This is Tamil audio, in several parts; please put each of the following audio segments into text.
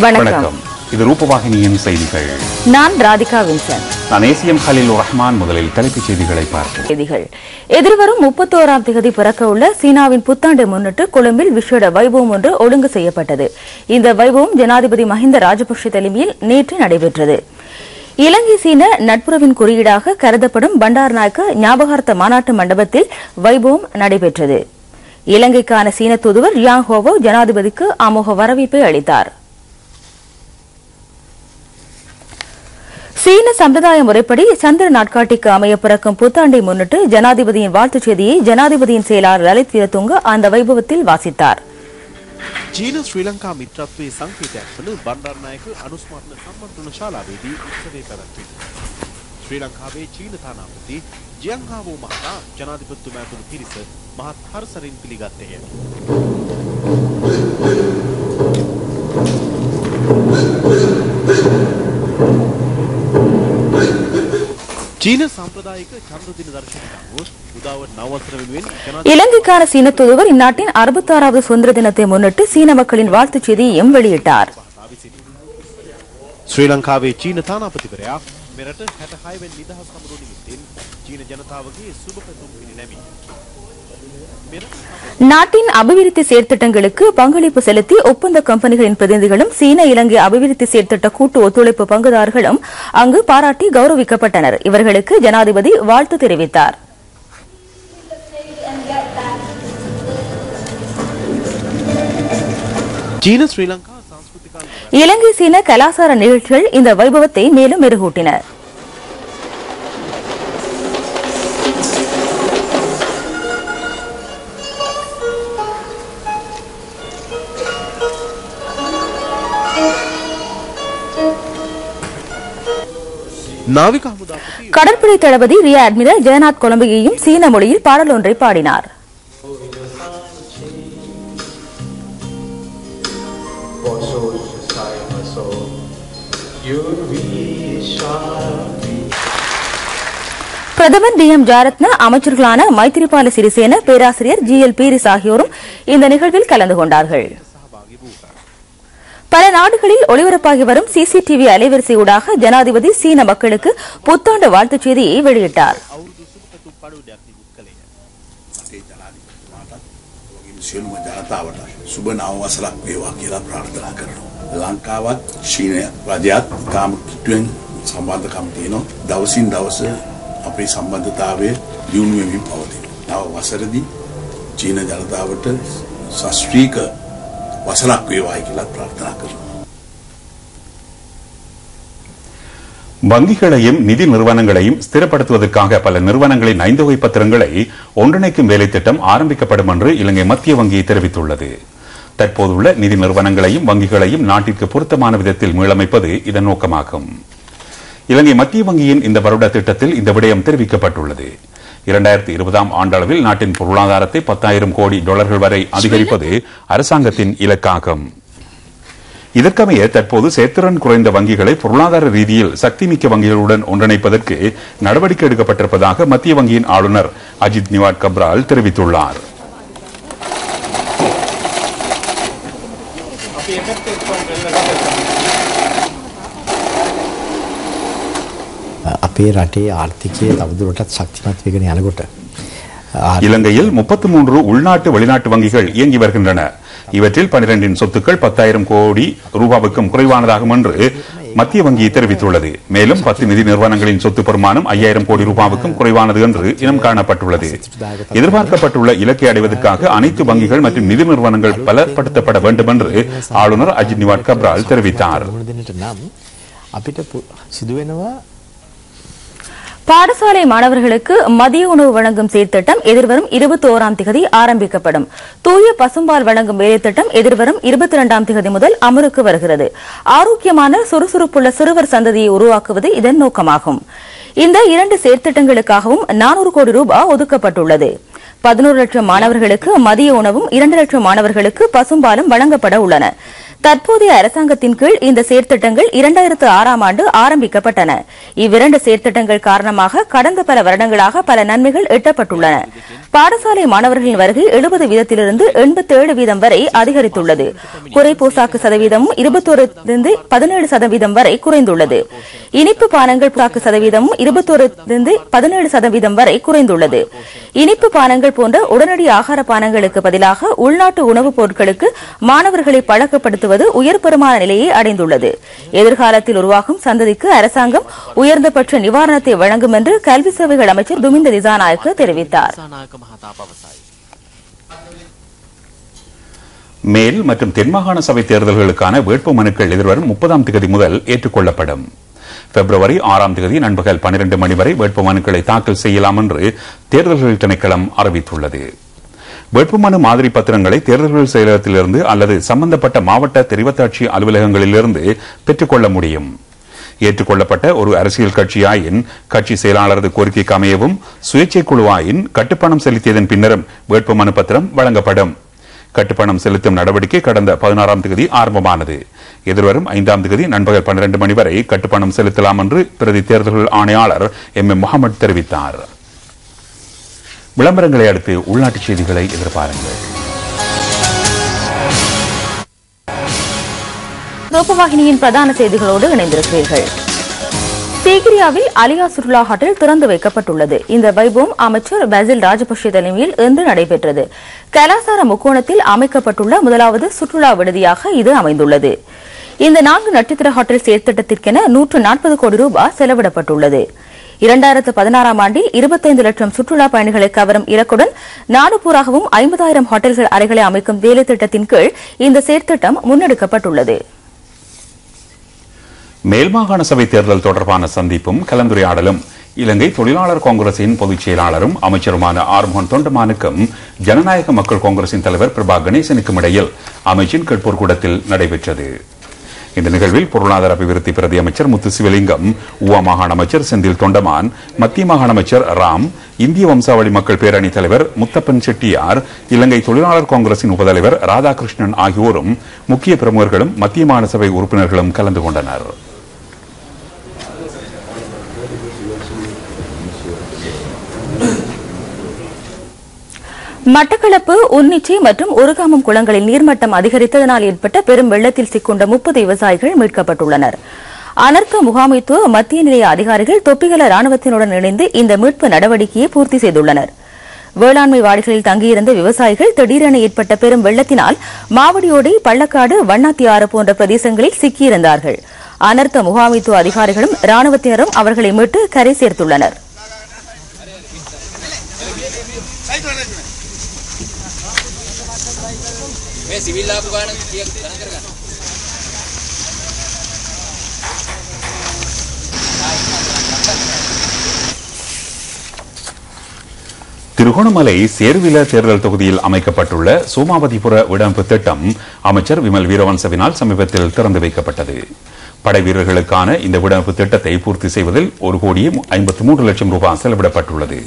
வணக்கம். இது ரூபவாகினியின் செய்திகள். நான் ராதிகா வின்சன். நான் ஏசிஎம் கலீலுர் ரஹ்மான். முதலில் தலைப்புச் செய்திகளை பார்ப்போம். எதிர்வரும் 31ஆம் தேதி பிறக்க உள்ள சீனாவின் புத்தாண்டை முன்னிட்டு கொழும்பில் விசேட வைபவம் ஒன்று ஒழுங்கு செய்யப்பட்டது. இந்த வைபவம் ஜனாதிபதி மஹிந்த ராஜபக்ஷ தலைமையில் நேற்று நடைபெற்றது. இலங்கை சீன நட்புறவின் குறியீடாக கருதப்படும் பண்டாரநாயக்க ஞாபகார்த்த மாநாட்டு மண்டபத்தில் வைபவம் நடைபெற்றது. இலங்கைக்கான சீன தூதுவர் யாங் ஹோவோ ஜனாதிபதிக்கு அமோக வரவேற்பை அளித்தார். சீன சம்பிரதாய முறைப்படி சந்திர நாட்காட்டிக்கு அமைய பிறக்கும் புத்தாண்டை முன்னிட்டு ஜனாதிபதியின் வாழ்த்துச் செய்தியை ஜனாதிபதியின் செயலாளர் லலித் வீரதுங்க அந்த வைபவத்தில் வாசித்தார். චීන ශ්‍රී ලංකා මිත්‍රත්වයේ සංකේතයක් වන බණ්ඩාරනායක අනුස්මරණ සම්මන්ත්‍රණ ශාලාවේදී උත්සවය පැවැත්විණි. ශ්‍රී ලංකාවේ චීන තානාපති ජියං හාවෝ මහතා ජනාධිපතිතුමා ඇතුළු පිරිස මහත් හර්ෂයෙන් පිළිගත්තේය. චීන සම්ප්‍රදායික චන්ද්‍ර දින දර්ශනයට අනුව උදාව නවවසර වෙනුවෙන් இலங்கைக்கான சீன தூதுவர் இந்நாட்டின் 66வது சுதந்திர தினத்தை முன்னிட்டு சீன மக்களின் வாழ்த்துச் செய்தியையும் வெளியிட்டார். ශ්‍රී ලංකාවේ චීන තානාපතිවරයා මෙරට 66 වෙනි නිදහස් සමරු නිමිත්තෙන් චීන ජනතාවගේ සුබ පැතුම් පිරිනැමි. நாட்டின் அபிவிருத்தி செயற்திட்டங்களுக்கு பங்களிப்பு செலுத்தி ஒப்பந்த கம்பெனிகளின் பிரதிநிதிகளும் சீன இலங்கை அபிவிருத்தி செயற்திட்ட கூட்டு ஒத்துழைப்பு பங்குதாரர்களும் அங்கு பாராட்டி கௌரவிக்கப்பட்டனர். இவர்களுக்கு ஜனாதிபதி வாழ்த்து தெரிவித்தார். චීන ශ්‍රී ලංකා සංස්කෘතික இலங்கை சீன கலாசார நிகழ்ச்சிகள் இந்த வைபவத்தை மேலும் மெருகூட்டின. නාවික හමුදාපති கடற்படை தளபதி ரியா அட்மிரல் ஜெயநாத் கொலம்பியையும் சீன மொழியில் பாடல் ஒன்றை பாடினார். பிரதமர் டி.எம். ஜாரத்ன, அமைச்சர்களான மைத்திரிபால சிறிசேன, பேராசிரியர் ஜி.எல். பீரிஸ் ஆகியோரும் இந்த நிகழ்வில் கலந்து கொண்டார்கள். பல நாடுகளில் ஒளிபரப்பாகி வரும் சிசிடிவி அலைவரிசையூடாக ஜனாதிபதி சீன மக்களுக்கு புத்தாண்டு வாழ்த்துச் செய்தியை வெளியிட்டார். ලංකාවත් ශීනය රජයත් තාම කිට්ටුවෙන් සම්බන්ධකම් තියෙනවා. දවසින් දවස අපේ සම්බන්ධතාවය දියුණු වෙමින් පවතිනවා. නව වසරදී චීන ජනතාවට ශාස්ත්‍රීය වසරක් වේවායි කියලා ප්‍රාර්ථනා කරනවා. வங்கிகளையும் நிதி நிறுவனங்களையும் ஸ்திரப்படுத்துவதற்காக பல நிறுவனங்களின் 5 வகை பத்திரங்களை ஒன்றிணைக்கும் வேலைத்திட்டம் ஆரம்பிக்கப்படும் என்று இலங்கை மத்திய வங்கி தெரிவித்துள்ளது. தற்போதுள்ள நிதி நிறுவனங்களையும் வங்கிகளையும் நாட்டிற்கு பொருத்தமான விதத்தில் மீளமைப்பது இதன் நோக்கமாகும். இலங்கை மத்திய வங்கியின் இந்த வருட திட்டத்தில் இந்த விடயம் தெரிவிக்கப்பட்டுள்ளது. 2020ஆம் ஆண்டளவில் நாட்டின் பொருளாதாரத்தை $10,000 கோடி வரை அதிகரிப்பது அரசாங்கத்தின் இலக்காகும். இதற்கமைய தற்போது செயற்திறன் குறைந்த வங்கிகளை பொருளாதார ரீதியில் சக்திமிக்க வங்கிகளுடன் ஒன்றிணைப்பதற்கு நடவடிக்கை எடுக்கப்பட்டிருப்பதாக மத்திய வங்கியின் ஆளுநர் அஜித் நிவாட் கப்ரால் தெரிவித்துள்ளார். අපේ රටේ ආර්ථිකය තවදුරටත් ශක්තිමත් වෙගෙන යනකොට இலங்கையில் 33 உள்நாட்டு வெளிநாட்டு வங்கிகள் இயங்கி வருகின்றன. இவற்றில் 12 சொத்துக்கள் $10,000 கோடி குறைவானதாகும் என்று மத்திய வங்கி தெரிவித்துள்ளது. மேலும் 10 நிதி நிறுவனங்களின் சொத்து பெருமானம் $5,000 கோடி குறைவானது என்று இனம் காணப்பட்டுள்ளது. எதிர்பார்க்கப்பட்டுள்ள இலக்கை அடைவதற்காக அனைத்து வங்கிகள் மற்றும் நிதி நிறுவனங்கள் பலப்படுத்தப்பட வேண்டும் என்று ஆளுநர் அஜித் நிவாட் கப்ரால் தெரிவித்தார். பாடசாலை மாணவர்களுக்கு மதிய உணவு வழங்கும் செயற்திட்டம் எதிர்வரும் 21ஆம் தேதி ஆரம்பிக்கப்படும். தூய பசும்பால் வழங்கும் வேலைத்திட்டம் எதிர்வரும் 22ஆம் தேதி முதல் அமலுக்கு வருகிறது. ஆரோக்கியமான சுறுசுறுப்புள்ள சிறுவர் சந்ததியை உருவாக்குவது இதன் நோக்கமாகும். இந்த 2 செயற்திட்டங்களுக்காகவும் $400 கோடி ஒதுக்கப்பட்டுள்ளது. 11 லட்சம் மாணவர்களுக்கு மதிய உணவும் 2 லட்சம் மாணவர்களுக்கு பசும்பாலும் வழங்கப்பட உள்ளன. தற்போதைய அரசாங்கத்தின் கீழ் இந்த செயற்திட்டங்கள் 2006ஆம் ஆண்டு ஆரம்பிக்கப்பட்டன. இவ்விரண்டு செயற்திட்டங்கள் காரணமாக கடந்த பல வருடங்களாக பல நன்மைகள் எட்டப்பட்டுள்ளன. பாடசாலை மாணவர்களின் வருகை 70 வீதத்திலிருந்து 87 வீதம் வரை அதிகரித்துள்ளது. குறை போசாக்கு சதவீதமும் 21 17 சதவீதம் வரை குறைந்துள்ளது. இனிப்பு பானங்கள் போசாக்கு சதவீதமும் 21 17 சதவீதம் வரை குறைந்துள்ளது. இனிப்பு பானங்கள் போன்ற உடனடி ஆகார பானங்களுக்கு பதிலாக உள்நாட்டு உணவுப் பொருட்களுக்கு மாணவர்களை பழக்கப்படுத்துவது உயர் பெருமான நிலையை அடைந்துள்ளது. எதிர்காலத்தில் உருவாகும் சந்ததிக்கு அரசாங்கம் உயர்ந்தபட்ச நிவாரணத்தை வழங்கும் என்று கல்வி சேவைகள் அமைச்சர் துமிந்த திசாநாயக்க தெரிவித்தார். மேல் மற்றும் தென்மாகாண சபை தேர்தல்களுக்கான வேட்பு மனுக்கள் எதிர்வரும் 30ஆம் தேதி முதல் ஏற்றுக்கொள்ளப்படும். பிப்ரவரி 6ஆம் தேதி நண்பகல் 12 மணி வரை வேட்பு மனுக்களை தாக்கல் செய்யலாம் என்று தேர்தல்கள் திணைக்களம் அறிவித்துள்ளது. வேட்புமனு மாதிரி பத்திரங்களை தேர்தல்கள் செயலகத்திலிருந்து அல்லது சம்பந்தப்பட்ட மாவட்ட தெரிவத்தாட்சி அலுவலகங்களிலிருந்து பெற்றுக்கொள்ள முடியும். ஏற்றுக்கொள்ளப்பட்ட ஒரு அரசியல் கட்சியாயின் கட்சி செயலாளரது கோரிக்கைக்கு அமையவும் சுயேட்சை குழுவாயின் கட்டுப்பணம் செலுத்தியதன் பின்னரும் வேட்புமனு பத்திரம் வழங்கப்படும். கட்டுப்பணம் செலுத்தும் நடவடிக்கை கடந்த 16ஆம் தேதி ஆரம்பமானது. எதிர்வரும் 5ஆம் தேதி நண்பகல் 12 மணி வரை கட்டுப்பணம் செலுத்தலாம் என்று பிரதி தேர்தல்கள் ஆணையாளர் எம் முகமது தெரிவித்தார். விளம்பரங்களை அடுத்து உள்நாட்டு செய்திகளை எதிர்பாருங்கள். ரூபவாகினியின் பிரதான செய்திகளோடு இணைந்திருக்கிறீர்கள். சீகிரியாவில் அலியா சுற்றுலா ஹோட்டல் திறந்து வைக்கப்பட்டுள்ளது. இந்த வைபவம் அமைச்சர் பாசில் ராஜபக்ஷ தலைமையில் இன்று நடைபெற்றது. கலாசார முக்கோணத்தில் அமைக்கப்பட்டுள்ள முதலாவது சுற்றுலா விடுதியாக இது அமைந்துள்ளது. இந்த 4 நட்சத்திர ஹோட்டல் செயற்திட்டத்திற்கென 140 கோடி ரூபாய் செலவிடப்பட்டுள்ளது. 2016ஆம் ஆண்டில் 25 லட்சம் சுற்றுலா பயணிகளை கவரும் இலக்குடன் நாடு பூராகவும் 50,000 ஹோட்டல்கள் அறைகளை அமைக்கும் வேலை திட்டத்தின் கீழ் இந்த செயற்திட்டம் முன்னெடுக்கப்பட்டுள்ளது. மேல்மாகாண சபை தேர்தல் தொடர்பான சந்திப்பும் கலந்துரையாடலும் இலங்கை தொழிலாளர் காங்கிரசின் பொதுச் செயலாளரும் அமைச்சருமான ஆறுமுகன் தொண்டமானுக்கும் ஜனநாயக மக்கள் காங்கிரசின் தலைவர் பிரபா கணேசனுக்கும் இடையில் அமைச்சின் கேட்போர் கூடத்தில் நடைபெற்றது. இந்த நிகழ்வில் பொருளாதார அபிவிருத்தி பிரதி அமைச்சர் முத்து சிவலிங்கம், ஊவா மாகாண அமைச்சர் செந்தில் தொண்டமான், மத்திய மாகாண அமைச்சர் ராம், இந்திய வம்சாவளி மக்கள் பேரணி தலைவர் முத்தப்பன் செட்டியார், இலங்கை தொழிலாளர் காங்கிரசின் உபதலைவர் ராதாகிருஷ்ணன் ஆகியோரும் முக்கிய பிரமுகர்களும் மத்திய மாகாண சபை உறுப்பினர்களும் கலந்து கொண்டனர். மட்டக்களப்பு, உன்னிச்சி மற்றும் ஒருகாமம் குளங்களில் நீர்மட்டம் அதிகரித்ததனால் ஏற்பட்ட பெரும் வெள்ளத்தில் சிக்கொண்ட 30 விவசாயிகள் மீட்கப்பட்டுள்ளனர். அனர்த்த முகாமைத்துவ மத்திய நிலைய அதிகாரிகள் தொப்பிகல ராணுவத்தினுடன் இணைந்து இந்த மீட்பு நடவடிக்கையை பூர்த்தி செய்துள்ளனர். வேளாண்மை வாடிகளில் தங்கியிருந்த விவசாயிகள் திடீரென ஏற்பட்ட பெரும் வெள்ளத்தினால் மாவடியோடை, பள்ளக்காடு, வண்ணாத்தியாறு போன்ற பிரதேசங்களில் சிக்கியிருந்தார்கள். அனர்த்த முகாமைத்துவ அதிகாரிகளும் ராணுவத்தினரும் அவர்களை மீட்டு கரை சேர்த்துள்ளனர். திருகோணமலை சேர்வில தேர்தல் தொகுதியில் அமைக்கப்பட்டுள்ள சோமாவதிபுர வீடமைப்பு திட்டம் அமைச்சர் விமல் வீரவன்சவினால் சமீபத்தில் திறந்து வைக்கப்பட்டது. படை வீரர்களுக்கான இந்த வீடமைப்பு திட்டத்தை பூர்த்தி செய்வதில் 1,53 லட்சம் ரூபாய் செலவிடப்பட்டுள்ளது.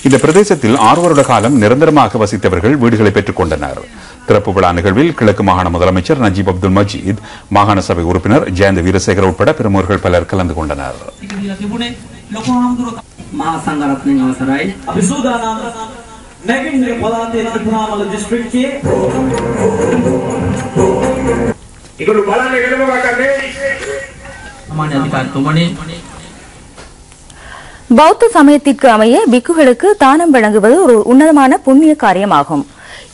இந்த பிரதேசத்தில் 6 வருட காலம் நிரந்தரமாக வசித்தவர்கள் வீடுகளை பெற்றுக் கொண்டனர். திறப்பு விழா நிகழ்வில் கிழக்கு மாகாண முதலமைச்சர் நஜீப் அப்துல் மஜீத், மாகாண சபை உறுப்பினர் ஜெயந்த வீரசேகர் உட்பட பிரமுகர்கள் பலர் கலந்து கொண்டனர். பௌத்த சமயத்திற்கு அமைய பிக்குகளுக்கு தானம் வழங்குவது ஒரு உன்னதமான புண்ணிய காரியமாகும்.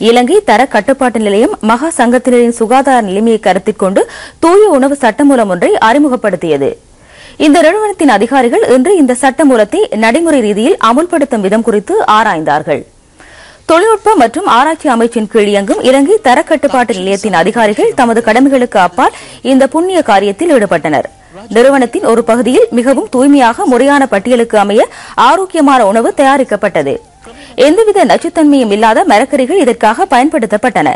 இலங்கை தர கட்டுப்பாட்டு நிலையம் மகா சங்கத்தினரின் சுகாதார நிலைமையை கருத்தில் கொண்டு தூய உணவு சட்டமூலம் ஒன்றை அறிமுகப்படுத்தியது. இந்த நிறுவனத்தின் அதிகாரிகள் இன்று இந்த சட்டமூலத்தை நடைமுறை ரீதியில் அமுல்படுத்தும் விதம் குறித்து ஆராய்ந்தார்கள். தொழில்நுட்ப மற்றும் ஆராய்ச்சி அமைச்சின் கீழ் இயங்கும் இலங்கை தர கட்டுப்பாட்டு நிலையத்தின் அதிகாரிகள் தமது கடமைகளுக்கு அப்பால் இந்த புண்ணிய காரியத்தில் ஈடுபட்டனர். நிறுவனத்தின் ஒரு பகுதியில் மிகவும் தூய்மையாக முறையான பட்டியலுக்கு அமைய ஆரோக்கியமான உணவு தயாரிக்கப்பட்டது. எந்தவித நச்சுத்தன்மையும் இல்லாத மரக்கறிகள் இதற்காக பயன்படுத்தப்பட்டன.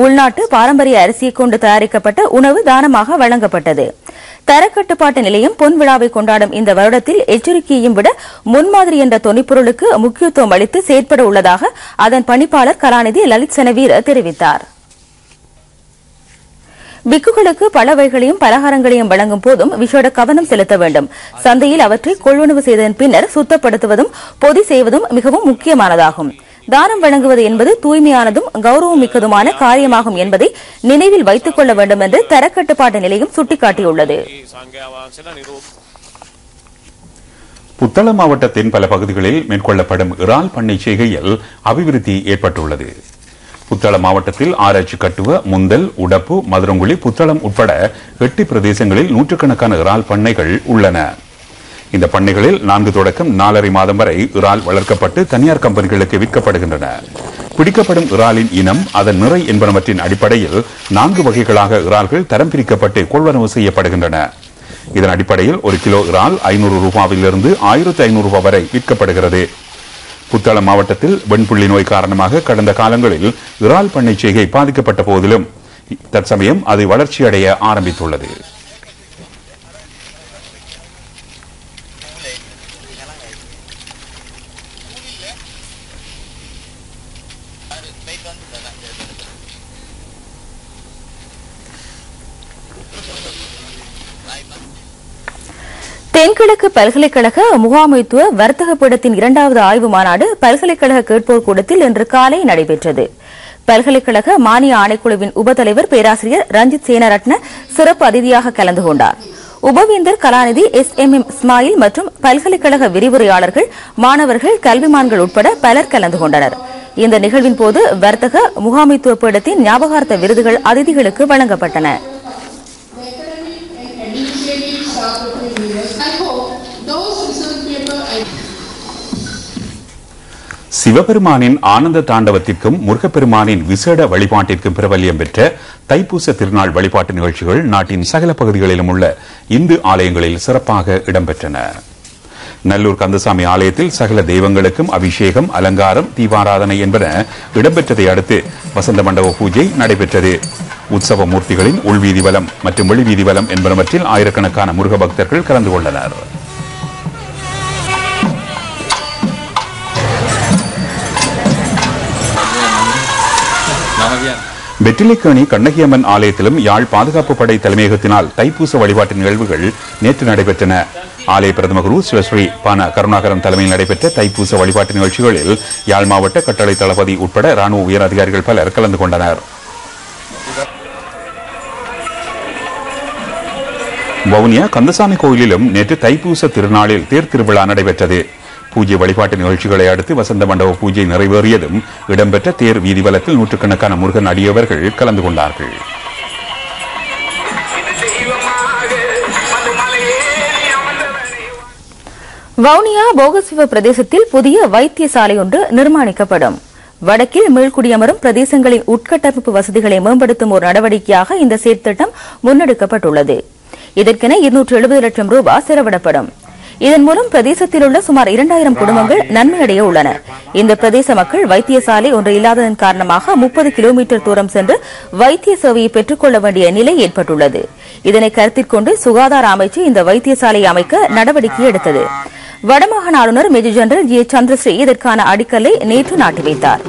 உள்நாட்டு பாரம்பரிய அரிசியை கொண்டு தயாரிக்கப்பட்ட உணவு தானமாக வழங்கப்பட்டது. தரக்கட்டுப்பாட்டு நிலையம் பொன் விழாவை கொண்டாடும் இந்த வருடத்தில் எச்சரிக்கையையும் விட முன்மாதிரி என்ற தொனிப்பொருளுக்கு முக்கியத்துவம் அளித்து செயற்பட உள்ளதாக அதன் பணிப்பாளர் கலாநிதி லலித் செனவீர தெரிவித்தார். பிக்குகளுக்கு பல வகைகளையும் பலகாரங்களையும் வழங்கும் போதும் விசேட கவனம் செலுத்த வேண்டும். சந்தையில் அவற்றை கொள்வனவு செய்ததன் பின்னர் சுத்தப்படுத்துவதும் பொதி செய்வதும் மிகவும் முக்கியமானதாகும். தானம் வழங்குவது என்பது தூய்மையானதும் கௌரவம் மிக்கதுமான காரியமாகும் என்பதை நினைவில் வைத்துக் கொள்ள வேண்டும் என்று தரக்கட்டுப்பாட்டு நிலையம் சுட்டிக்காட்டியுள்ளது. புத்தளம் மாவட்டத்தின் பல பகுதிகளில் மேற்கொள்ளப்படும் இறால் பண்ணை செய்கையில் அபிவிருத்தி ஏற்பட்டுள்ளது. புத்தளம் மாவட்டத்தில் ஆராய்ச்சி கட்டுவ, முந்தல், உடப்பு, மதுரங்குழி, புத்தளம் உட்பட 8 பிரதேசங்களில் நூற்றுக்கணக்கான இறால் பண்ணைகள் உள்ளன. இந்த பண்ணைகளில் 4 தொடக்கம் 4.5 மாதம் வரை இறால் வளர்க்கப்பட்டு தனியார் கம்பெனிகளுக்கு விற்கப்படுகின்றன. பிடிக்கப்படும் இறாலின் இனம், அதன் நிறை என்பனவற்றின் அடிப்படையில் 4 வகைகளாக இறால்கள் தரம் பிரிக்கப்பட்டு கொள்வனவு செய்யப்படுகின்றன. இதன் அடிப்படையில் 1 கிலோ இறால் 500 ரூபாவிலிருந்து 1500 ரூபாய் வரை விற்கப்படுகிறது. புத்தளம் மாவட்டத்தில் வெண்புள்ளி நோய் காரணமாக கடந்த காலங்களில் இறால் பண்ணை செய்கை பாதிக்கப்பட்ட போதிலும் தற்சமயம் அது வளர்ச்சியடைய ஆரம்பித்துள்ளது. தென்கிழக்கு பல்கலைக்கழக முகாமைத்துவ வர்த்தக பீடத்தின் 2வது ஆய்வு மாநாடு பல்கலைக்கழக கேட்போர் கூடத்தில் இன்று காலை நடைபெற்றது. பல்கலைக்கழக மானிய ஆணைக்குழுவின் உபத்தலைவர் பேராசிரியர் ரஞ்சித் சேனரட்ன சிறப்பு அதிதியாக கலந்து கொண்டார். உபவேந்தர் கலாநிதி SMM இஸ்மாயில் மற்றும் பல்கலைக்கழக விரிவுரையாளர்கள், மாணவர்கள், கல்விமான்கள் உட்பட பலர் கலந்து கொண்டனர். இந்த நிகழ்வின் போது வர்த்தக முகாமைத்துவ பீடத்தின் ஞாபகார்த்த விருதுகள் அதிதிகளுக்கு வழங்கப்பட்டன. சிவபெருமானின் ஆனந்த தாண்டவத்திற்கும் முருகப்பெருமானின் விசேட வழிபாட்டிற்கும் பிரபல்யம் பெற்ற தைப்பூச திருநாள் வழிபாட்டு நிகழ்ச்சிகள் நாட்டின் சகல பகுதிகளிலும் உள்ள இந்து ஆலயங்களில் சிறப்பாக இடம்பெற்றன. நல்லூர் கந்தசாமி ஆலயத்தில் சகல தெய்வங்களுக்கும் அபிஷேகம், அலங்காரம், தீபாராதனை என்பன இடம்பெற்றதை அடுத்து வசந்த மண்டப பூஜை நடைபெற்றது. உற்சவ மூர்த்திகளின் உள்வீதி வலம் மற்றும் வெளிவீதி வலம் என்பனவற்றில் ஆயிரக்கணக்கான முருக பக்தர்கள் கலந்து கொண்டனர். வெற்றிலைக்கேணி கண்ணகியம்மன் ஆலயத்திலும் யாழ் பாதுகாப்பு படை தலைமையகத்தினால் தைப்பூச வழிபாட்டு நிகழ்வுகள் நேற்று நடைபெற்றன. ஆலய பிரதம குரு சிவஸ்ரீ பான கருணாகரன் தலைமையில் நடைபெற்ற தைப்பூச வழிபாட்டு நிகழ்ச்சிகளில் யாழ் மாவட்ட கட்டளை தளபதி உட்பட ராணுவ உயர் அதிகாரிகள் பலர் கலந்து கொண்டனர். வவுனியா கந்தசாமி கோயிலிலும் நேற்று தைப்பூச திருநாளில் தேர் திருவிழா நடைபெற்றது. பூஜை வழிபாட்டு நிகழ்ச்சிகளை அடுத்து வசந்த மண்டப பூஜை நிறைவேறியதும் இடம்பெற்ற தேர் வீதிவலத்தில் நூற்றுக்கணக்கான முருகன் அடியவர்கள் கலந்து கொண்டார்கள். வவுனியா போகசிவ பிரதேசத்தில் புதிய வைத்தியசாலை ஒன்று நிர்மாணிக்கப்படும். வடக்கில் மீள்குடியமரும் பிரதேசங்களின் உட்கட்டமைப்பு வசதிகளை மேம்படுத்தும் ஒரு நடவடிக்கையாக இந்த செயற்திட்டம் முன்னெடுக்கப்பட்டுள்ளது. இதற்கென 270 லட்சம் ரூபாய் செலவிடப்படும். இதன் மூலம் பிரதேசத்தில் உள்ள சுமார் 2000 குடும்பங்கள் நன்மையடைய உள்ளன. இந்த பிரதேச மக்கள் வைத்தியசாலை ஒன்று இல்லாததன் காரணமாக 30 கிலோமீட்டர் தூரம் சென்று வைத்திய சேவையை பெற்றுக் கொள்ள வேண்டிய நிலை ஏற்பட்டுள்ளது. இதனை கருத்தில் கொண்டு சுகாதார அமைச்சு இந்த வைத்தியசாலையை அமைக்க நடவடிக்கை எடுத்தது. வடமாகாண ஆளுநர் மேஜர் ஜெனரல் ஜி சந்திரஸ்ரீ இதற்கான அடிக்கல்லை நேற்று நாட்டி வைத்தார்.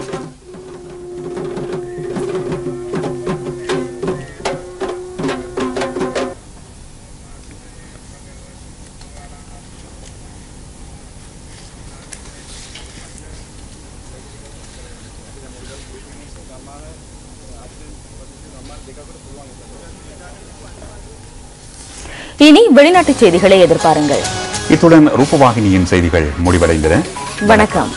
இனி வெளிநாட்டு செய்திகளை எதிர்பாருங்கள். இத்துடன் ரூபவாகினியின் செய்திகள் முடிவடைந்தன. வணக்கம்.